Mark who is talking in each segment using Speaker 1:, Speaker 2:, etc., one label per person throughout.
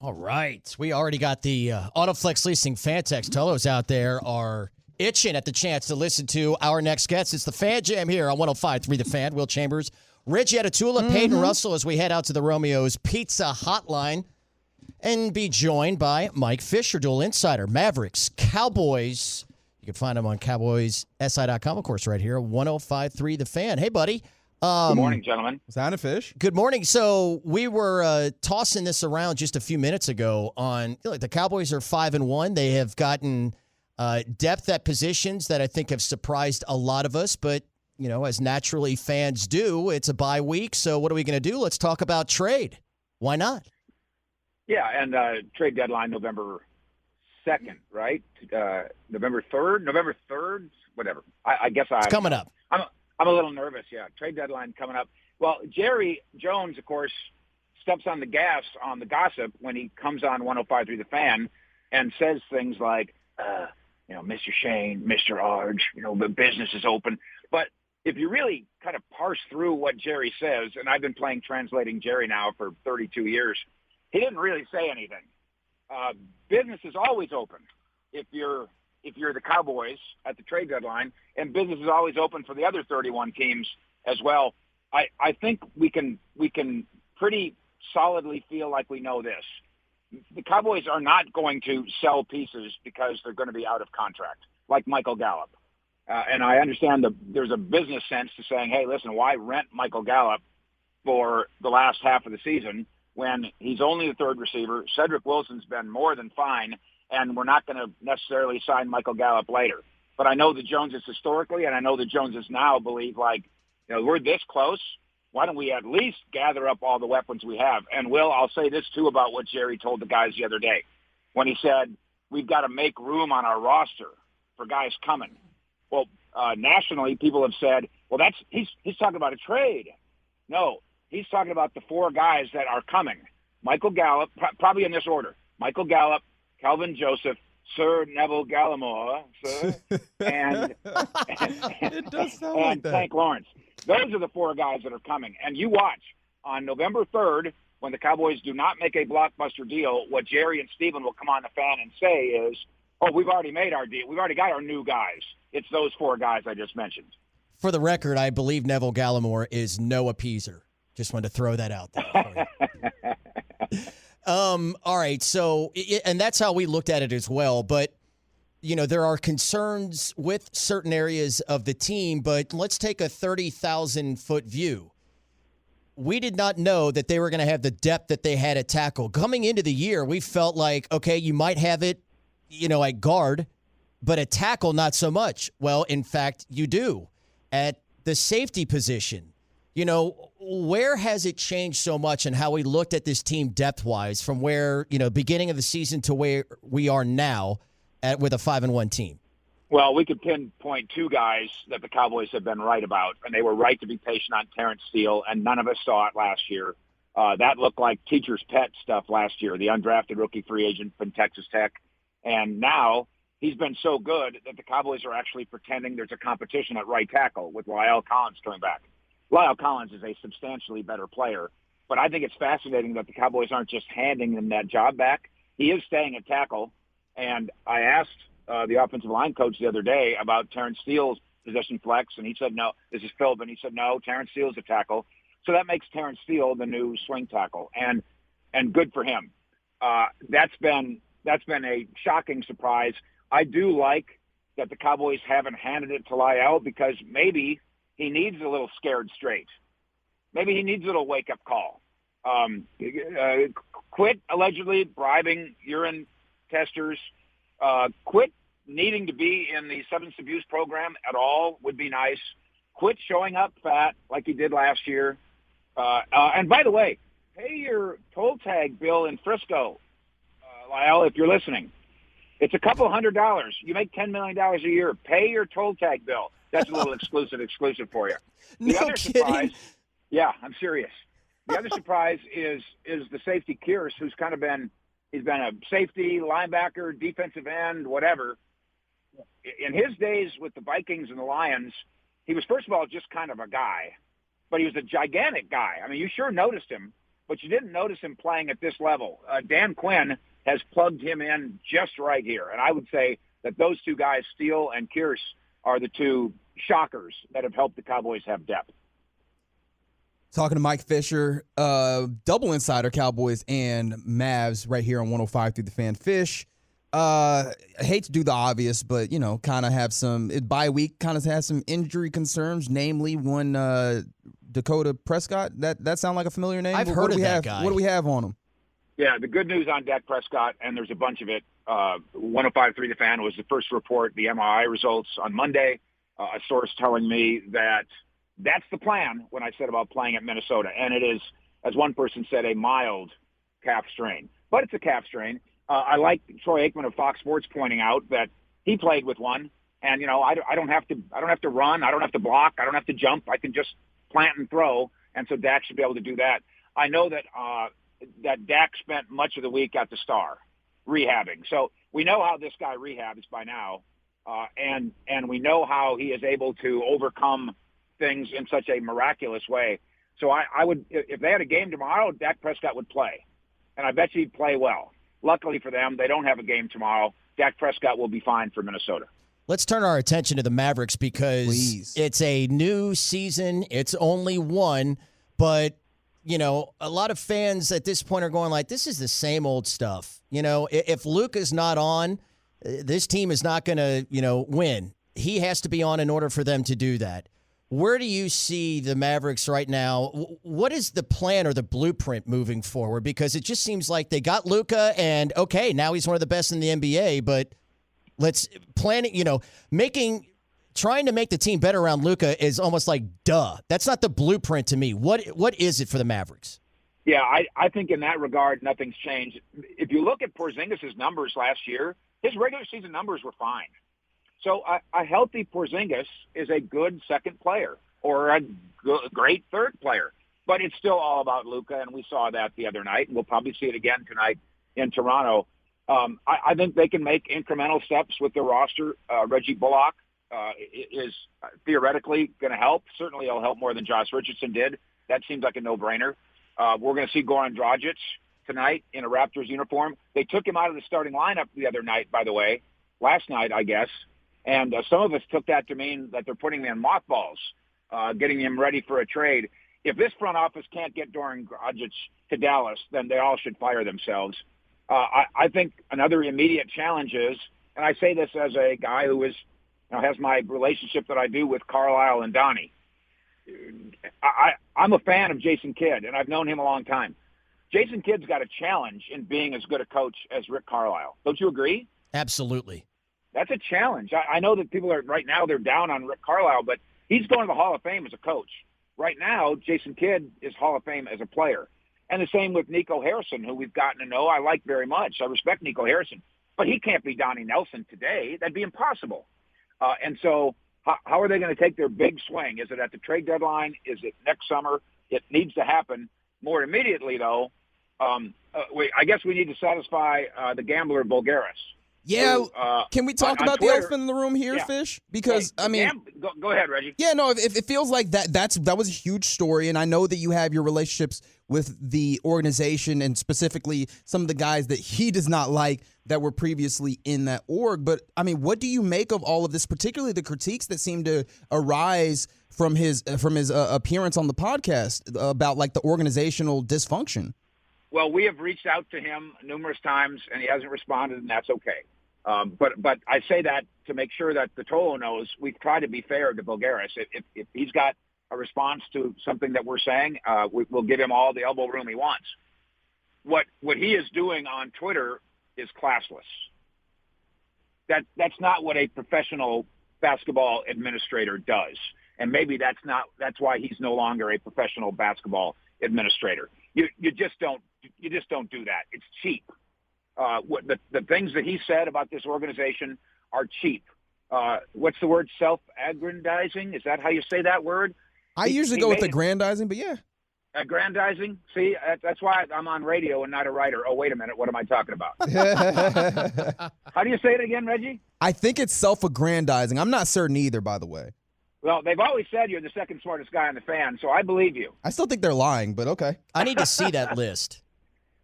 Speaker 1: All right. We already got the Autoflex Leasing fan text. Telos out there are itching at the chance to listen to our next guest. It's the Fan Jam here on 105.3 The Fan. Will Chambers, Reggie Atatula, Peyton Russell as we head out to the Romeo's Pizza Hotline and be joined by Mike Fisher, Dual Insider, Mavericks, Cowboys. You can find him on cowboyssi.com, of course, right here, 105.3 The Fan. Hey, buddy.
Speaker 2: Good morning, gentlemen.
Speaker 3: Sound of fish.
Speaker 1: Good morning. So we were tossing this around just a few minutes ago on the Cowboys are 5-1. They have gotten depth at positions that I think have surprised a lot of us. But, as naturally fans do, it's a bye week. So what are we going to do? Let's talk about trade. Why not?
Speaker 2: Yeah, and trade deadline November 2nd, right? November 3rd, whatever. I guess
Speaker 1: it's coming up.
Speaker 2: I'm a little nervous, yeah. Trade deadline coming up. Well, Jerry Jones, of course, steps on the gas on the gossip when he comes on 105.3 The Fan and says things like, Mr. Shane, Mr. Arge, the business is open. But if you really kind of parse through what Jerry says, and I've been playing translating Jerry now for 32 years, he didn't really say anything. Business is always open if you're the Cowboys at the trade deadline, and business is always open for the other 31 teams as well. I think we can pretty solidly feel like we know this. The Cowboys are not going to sell pieces because they're going to be out of contract, like Michael Gallup. And I understand there's a business sense to saying, hey, listen, why rent Michael Gallup for the last half of the season when he's only the third receiver? Cedric Wilson's been more than fine, and we're not going to necessarily sign Michael Gallup later. But I know the Joneses historically, and I know the Joneses now believe, we're this close. Why don't we at least gather up all the weapons we have? And, Will, I'll say this, too, about what Jerry told the guys the other day when he said, we've got to make room on our roster for guys coming. Well, nationally, people have said, well, he's talking about a trade. No, he's talking about the four guys that are coming. Michael Gallup, probably in this order, Michael Gallup, Calvin Joseph, Sir Neville Gallimore, sir, and
Speaker 3: it does sound like that.
Speaker 2: Frank Lawrence. Those are the four guys that are coming. And you watch, on November 3rd, when the Cowboys do not make a blockbuster deal, what Jerry and Steven will come on the Fan and say is, we've already made our deal. We've already got our new guys. It's those four guys I just mentioned.
Speaker 1: For the record, I believe Neville Gallimore is no appeaser. Just wanted to throw that out there for you. All right, so, and that's how we looked at it as well, but, there are concerns with certain areas of the team, but let's take a 30,000-foot view. We did not know that they were going to have the depth that they had at tackle. Coming into the year, we felt like, okay, you might have it, at guard, but at tackle, not so much. Well, in fact, you do. At the safety position, where has it changed so much in how we looked at this team depth-wise from where, beginning of the season to where we are now with a 5-1 team?
Speaker 2: Well, we could pinpoint two guys that the Cowboys have been right about, and they were right to be patient on Terrence Steele, and none of us saw it last year. That looked like teacher's pet stuff last year, the undrafted rookie free agent from Texas Tech. And now he's been so good that the Cowboys are actually pretending there's a competition at right tackle with Lyle Collins coming back. Lyle Collins is a substantially better player, but I think it's fascinating that the Cowboys aren't just handing him that job back. He is staying at tackle, and I asked the offensive line coach the other day about Terrence Steele's position flex, and he said no. This is Philbin. He said no, Terrence Steele's a tackle. So that makes Terrence Steele the new swing tackle, and good for him. That's been a shocking surprise. I do like that the Cowboys haven't handed it to Lyle because maybe he needs a little scared straight. Maybe he needs a little wake-up call. Quit allegedly bribing urine testers. Quit needing to be in the substance abuse program at all would be nice. Quit showing up fat like he did last year. And by the way, pay your toll tag bill in Frisco, Lyle, if you're listening. It's a couple $100. You make $10 million a year. Pay your toll tag bill. That's a little exclusive for you. The other surprise, yeah, I'm serious. The other surprise is the safety Kearse, who's kind of he's been a safety, linebacker, defensive end, whatever. In his days with the Vikings and the Lions, he was, first of all, just kind of a guy, but he was a gigantic guy. I mean, you sure noticed him, but you didn't notice him playing at this level. Dan Quinn has plugged him in just right here. And I would say that those two guys, Steele and Kearse, are the two shockers that have helped the Cowboys have depth.
Speaker 4: Talking to Mike Fisher, double insider Cowboys and Mavs right here on 105 through the Fan. Fish, I hate to do the obvious, but, kind of have some – bye week kind of has some injury concerns, namely one Dakota Prescott. That sound like a familiar name?
Speaker 1: I've heard of that guy.
Speaker 4: What do we have on him?
Speaker 2: Yeah, the good news on Dak Prescott, and there's a bunch of it, 105.3 The Fan was the first report, the MRI results on Monday. A source telling me that that's the plan when I said about playing at Minnesota. And it is, as one person said, a mild calf strain. But it's a calf strain. I like Troy Aikman of Fox Sports pointing out that he played with one. And, I don't have to run. I don't have to block. I don't have to jump. I can just plant and throw. And so Dak should be able to do that. I know that that Dak spent much of the week at the Star rehabbing. So we know how this guy rehabs by now. And we know how he is able to overcome things in such a miraculous way. So I would, if they had a game tomorrow, Dak Prescott would play. And I bet you he'd play well. Luckily for them, they don't have a game tomorrow. Dak Prescott will be fine for Minnesota.
Speaker 1: Let's turn our attention to the Mavericks because It's a new season. It's only one, but a lot of fans at this point are going like, this is the same old stuff. If Luke is not on, this team is not going to, win. He has to be on in order for them to do that. Where do you see the Mavericks right now? What is the plan or the blueprint moving forward? Because it just seems like they got Luka, and okay, now he's one of the best in the NBA. But let's plan it. Trying to make the team better around Luka is almost like duh. That's not the blueprint to me. What is it for the Mavericks?
Speaker 2: Yeah, I think in that regard, nothing's changed. If you look at Porzingis' numbers last year, his regular season numbers were fine. So a healthy Porzingis is a good second player or a great third player. But it's still all about Luka, and we saw that the other night, and we'll probably see it again tonight in Toronto. I think they can make incremental steps with their roster. Reggie Bullock is theoretically going to help. Certainly he'll help more than Josh Richardson did. That seems like a no-brainer. We're going to see Goran Dragic tonight in a Raptors uniform. They took him out of the starting lineup the other night, by the way, last night, I guess. And some of us took that to mean that they're putting him in mothballs, getting him ready for a trade. If this front office can't get Goran Dragic to Dallas, then they all should fire themselves. I think another immediate challenge is, and I say this as a guy who is, has my relationship that I do with Carlisle and Donnie. I'm a fan of Jason Kidd, and I've known him a long time. Jason Kidd's got a challenge in being as good a coach as Rick Carlisle. Don't you agree?
Speaker 1: Absolutely.
Speaker 2: That's a challenge. I know that people are right now, they're down on Rick Carlisle, but he's going to the Hall of Fame as a coach. Right now, Jason Kidd is Hall of Fame as a player. And the same with Nico Harrison, who we've gotten to know. I like very much. I respect Nico Harrison. But he can't be Donnie Nelson today. That'd be impossible. And so how are they going to take their big swing? Is it at the trade deadline? Is it next summer? It needs to happen more immediately, though. I guess we need to satisfy the gambler Bulgaris.
Speaker 4: Yeah,
Speaker 2: who,
Speaker 4: can we talk about
Speaker 2: Twitter,
Speaker 4: the elephant in the room here, Fish? Because,
Speaker 2: Go ahead, Reggie.
Speaker 4: Yeah, no, it feels like that was a huge story, and I know that you have your relationships with the organization and specifically some of the guys that he does not like that were previously in that org. But, what do you make of all of this, particularly the critiques that seem to arise from his appearance on the podcast about, like, the organizational dysfunction?
Speaker 2: Well, we have reached out to him numerous times, and he hasn't responded, and that's okay. But I say that to make sure that the Tolo knows we've tried to be fair to Bulgaris. If he's got a response to something that we're saying, we'll give him all the elbow room he wants. What he is doing on Twitter is classless. That's not what a professional basketball administrator does, and maybe that's why he's no longer a professional basketball administrator. You just don't do that. It's cheap. The things that he said about this organization are cheap. What's the word? Self-aggrandizing? Is that how you say that word?
Speaker 4: I usually go with aggrandizing, but yeah.
Speaker 2: Aggrandizing? See, that's why I'm on radio and not a writer. Oh, wait a minute. What am I talking about? How do you say it again, Reggie?
Speaker 4: I think it's self-aggrandizing. I'm not certain either, by the way.
Speaker 2: Well, they've always said you're the second smartest guy on the fan, so I believe you.
Speaker 4: I still think they're lying, but okay.
Speaker 1: I need to see that list.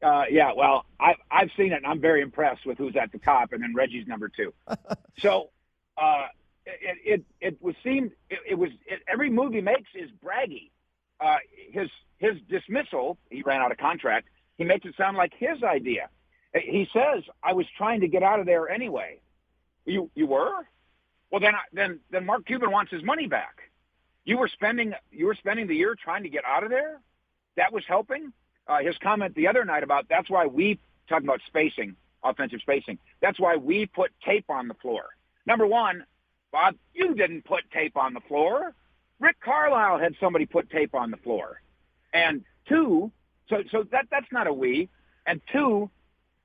Speaker 2: Yeah, well, I've seen it, and I'm very impressed with who's at the top, and then Reggie's number 2. So every move he makes is braggy. His dismissal, he ran out of contract. He makes it sound like his idea. He says, "I was trying to get out of there anyway." You were? Well, then Mark Cuban wants his money back. You were spending the year trying to get out of there. That was helping. His comment the other night about that's why we talking about spacing, offensive spacing. That's why we put tape on the floor. Number one, Bob, you didn't put tape on the floor. Rick Carlisle had somebody put tape on the floor. And two, so that's not a we. And two,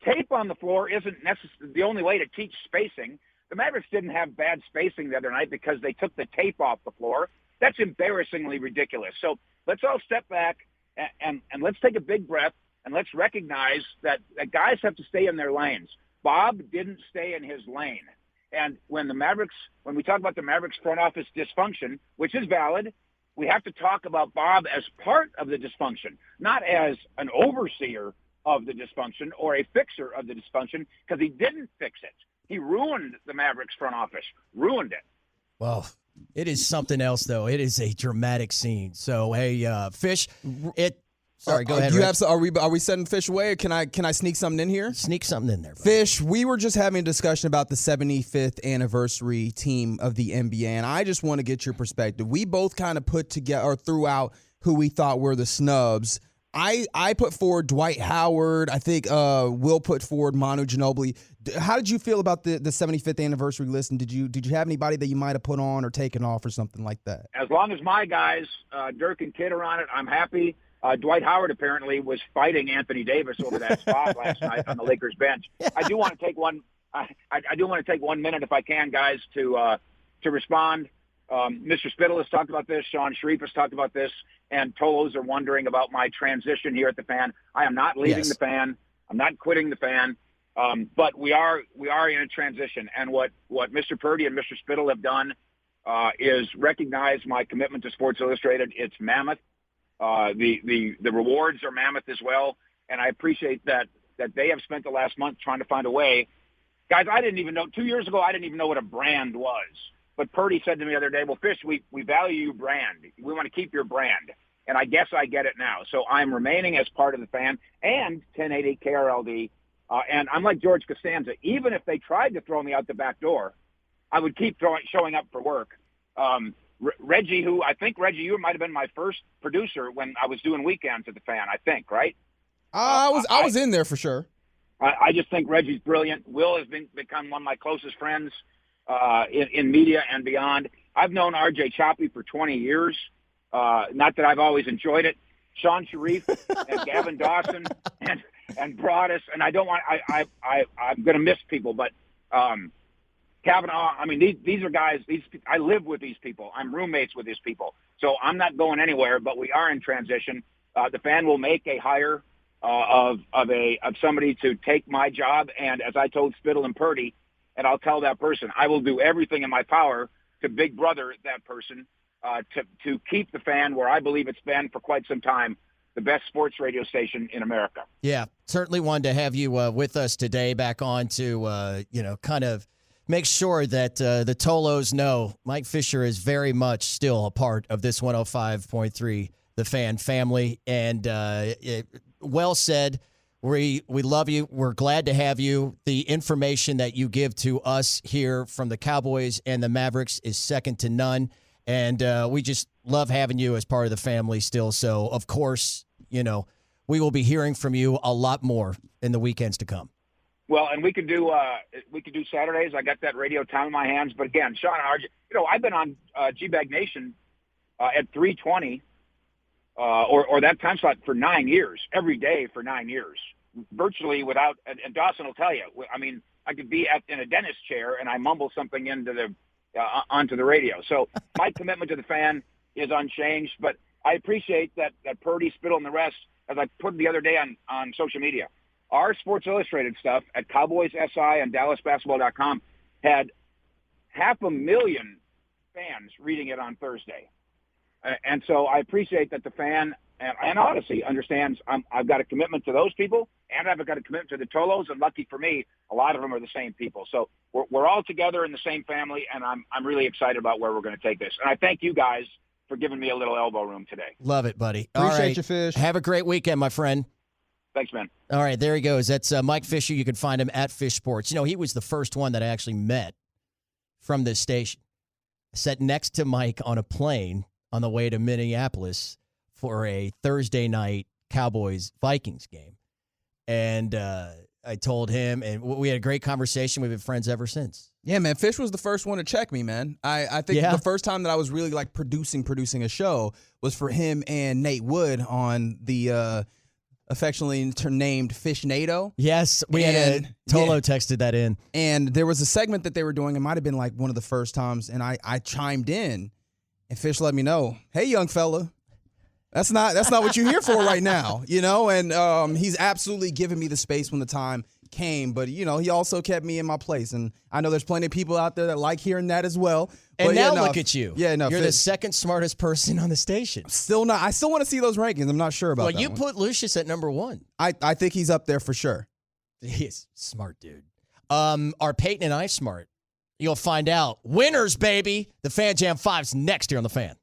Speaker 2: tape on the floor isn't necessarily the only way to teach spacing. The Mavericks didn't have bad spacing the other night because they took the tape off the floor. That's embarrassingly ridiculous. So let's all step back and let's take a big breath and let's recognize that guys have to stay in their lanes. Bob didn't stay in his lane. And when we talk about the Mavericks front office dysfunction, which is valid, we have to talk about Bob as part of the dysfunction, not as an overseer of the dysfunction or a fixer of the dysfunction, because he didn't fix it. He ruined the Mavericks front office, ruined it.
Speaker 1: Well, it is something else, though. It is a dramatic scene. So, hey, Fish, Sorry, go ahead.
Speaker 4: Are we sending Fish away? Or can I sneak something in here?
Speaker 1: Sneak something in there, buddy.
Speaker 4: Fish, we were just having a discussion about the 75th anniversary team of the NBA, and I just want to get your perspective. We both kind of put together or threw out who we thought were the snubs. I put forward Dwight Howard. I think Will put forward Manu Ginobili. How did you feel about the 75th anniversary list? And did you have anybody that you might have put on or taken off or something like that?
Speaker 2: As long as my guys, Dirk and Kidd, are on it, I'm happy. Dwight Howard apparently was fighting Anthony Davis over that spot last night on the Lakers bench. I do want to take one. I do want to take 1 minute, if I can, guys, to respond. Mr. Spittle has talked about this. Sean Sharif has talked about this. And Tolos are wondering about my transition here at the Fan. I am not leaving the Fan. I'm not quitting the Fan. But we are in a transition. And what Mr. Purdy and Mr. Spittle have done is recognize my commitment to Sports Illustrated. It's mammoth. The rewards are mammoth as well. And I appreciate that they have spent the last month trying to find a way. Guys, I didn't even know. 2 years ago, I didn't even know what a brand was. But Purdy said to me the other day, well, Fish, we value your brand. We want to keep your brand. And I guess I get it now. So I'm remaining as part of the Fan and 1080 KRLD. And I'm like George Costanza. Even if they tried to throw me out the back door, I would keep showing up for work. Reggie, you might have been my first producer when I was doing weekends at the Fan, I think, right?
Speaker 4: I was in there for sure.
Speaker 2: I just think Reggie's brilliant. Will has become one of my closest friends in media and beyond. I've known RJ Choppy for 20 years. Not that I've always enjoyed it. Sean Sharif and Gavin Dawson and Broadus, and I don't want. I'm going to miss people, but Kavanaugh. I mean, these are guys. I live with these people. I'm roommates with these people, so I'm not going anywhere. But we are in transition. The Fan will make a hire of somebody to take my job, and as I told Spittle and Purdy, and I'll tell that person, I will do everything in my power to big brother that person to keep the Fan where I believe it's been for quite some time, the best sports radio station in America.
Speaker 1: Yeah, certainly wanted to have you with us today, back on to kind of make sure that the Tolos know Mike Fisher is very much still a part of this 105.3 The Fan family, and well said. We love you. We're glad to have you. The information that you give to us here from the Cowboys and the Mavericks is second to none. And we just love having you as part of the family still. So, of course, we will be hearing from you a lot more in the weekends to come.
Speaker 2: Well, and we could do Saturdays. I got that radio time in my hands. But again, Sean and RJ, I've been on G-Bag Nation at 320 or that time slot for 9 years, every day for 9 years, virtually without. And Dawson will tell you. I mean, I could be in a dentist chair and I mumble something onto the radio. So my commitment to the Fan is unchanged. But I appreciate that Purdy, Spittle, and the rest, as I put the other day on social media, our Sports Illustrated stuff at Cowboys SI and DallasBasketball.com had 500,000 fans reading it on Thursday. And so I appreciate that the fan and Odyssey understands I've got a commitment to those people, and I've got a commitment to the Tolos. And lucky for me, a lot of them are the same people. So we're all together in the same family, and I'm really excited about where we're going to take this. And I thank you guys for giving me a little elbow room today.
Speaker 1: Love it, buddy.
Speaker 4: Appreciate you, Fish.
Speaker 1: Have a great weekend, my friend.
Speaker 2: Thanks, man.
Speaker 1: All right, there he goes. That's Mike Fisher. You can find him at Fish Sports. You know, he was the first one that I actually met from this station. I sat next to Mike on a plane on the way to Minneapolis for a Thursday night Cowboys-Vikings game. And I told him, and we had a great conversation. We've been friends ever since.
Speaker 4: Yeah, man. Fish was the first one to check me, man. I think the first time that I was really like producing a show was for him and Nate Wood on the affectionately named Fish NATO.
Speaker 1: Yes, Tolo texted that in.
Speaker 4: And there was a segment that they were doing. It might have been like one of the first times, and I chimed in, and Fish let me know, "Hey, young fella, that's not what you're here for right now," you know. And he's absolutely given me the space when the time came, but you know, he also kept me in my place, and I know there's plenty of people out there that like hearing that as well.
Speaker 1: And
Speaker 4: but
Speaker 1: now look at you.
Speaker 4: Yeah, no,
Speaker 1: you're the second smartest person on the station.
Speaker 4: Still not. I still want to see those rankings. I'm not sure about that.
Speaker 1: Well, you put Lucius at number 1.
Speaker 4: I think he's up there for sure.
Speaker 1: He's smart, dude. Are Peyton and I smart? You'll find out. Winners, baby. The Fan Jam 5's next here on The Fan.